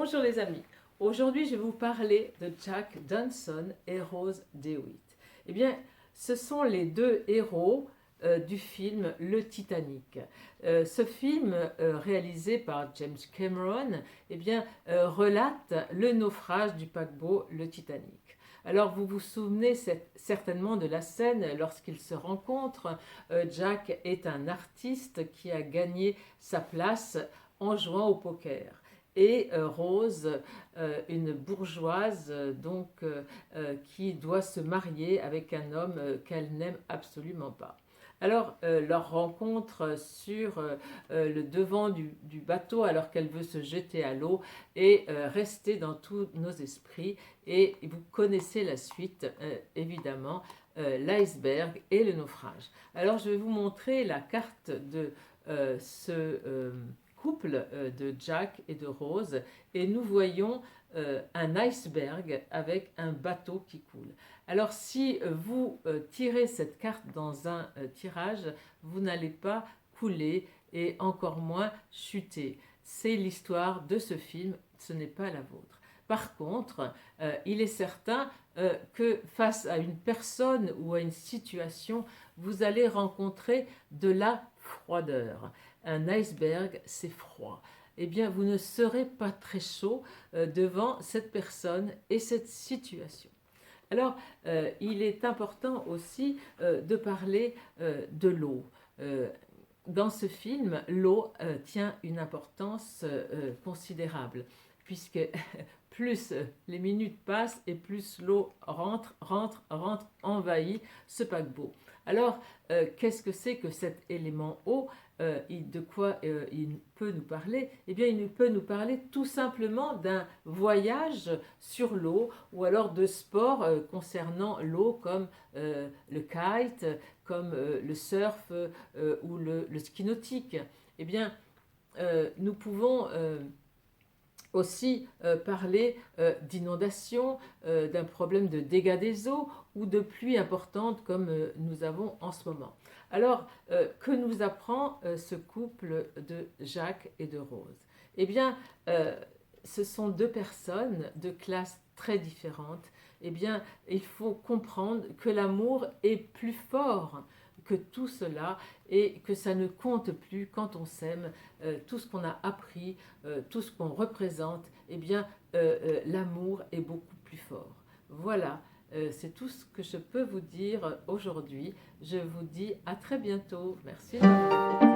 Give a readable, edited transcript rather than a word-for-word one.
Bonjour les amis, aujourd'hui je vais vous parler de Jack Dawson et Rose DeWitt. Eh bien, ce sont les deux héros du film Le Titanic. Ce film, réalisé par James Cameron, relate le naufrage du paquebot Le Titanic. Alors vous vous souvenez certainement de la scène lorsqu'ils se rencontrent. Jack est un artiste qui a gagné sa place en jouant au poker. Et Rose, une bourgeoise qui doit se marier avec un homme qu'elle n'aime absolument pas. Alors, leur rencontre sur le devant du bateau alors qu'elle veut se jeter à l'eau est restée dans tous nos esprits et vous connaissez la suite, évidemment, l'iceberg et le naufrage. Alors, je vais vous montrer la carte de ce couple de Jack et de Rose et nous voyons un iceberg avec un bateau qui coule. Alors si vous tirez cette carte dans un tirage, vous n'allez pas couler et encore moins chuter. C'est l'histoire de ce film, ce n'est pas la vôtre. Par contre, il est certain que face à une personne ou à une situation, vous allez rencontrer de la froideur. Un iceberg, c'est froid. Eh bien, vous ne serez pas très chaud devant cette personne et cette situation. Alors, il est important aussi de parler de l'eau. Dans ce film, l'eau tient une importance considérable, puisque plus les minutes passent et plus l'eau rentre, envahit ce paquebot. Alors, qu'est-ce que c'est que cet élément eau? De quoi il peut nous parler? Eh bien, il peut nous parler tout simplement d'un voyage sur l'eau ou alors de sports concernant l'eau comme le kite, comme le surf ou le ski nautique. Eh bien, nous pouvons aussi parler d'inondation, d'un problème de dégâts des eaux ou de pluie importante comme nous avons en ce moment. Alors, que nous apprend ce couple de Jack et de Rose? Eh bien, ce sont deux personnes de classes très différentes. Eh bien, il faut comprendre que l'amour est plus fort que tout cela et que ça ne compte plus quand on s'aime. Tout ce qu'on a appris, tout ce qu'on représente, eh bien, l'amour est beaucoup plus fort. Voilà, c'est tout ce que je peux vous dire aujourd'hui. Je vous dis à très bientôt. Merci de m'avoir écouté.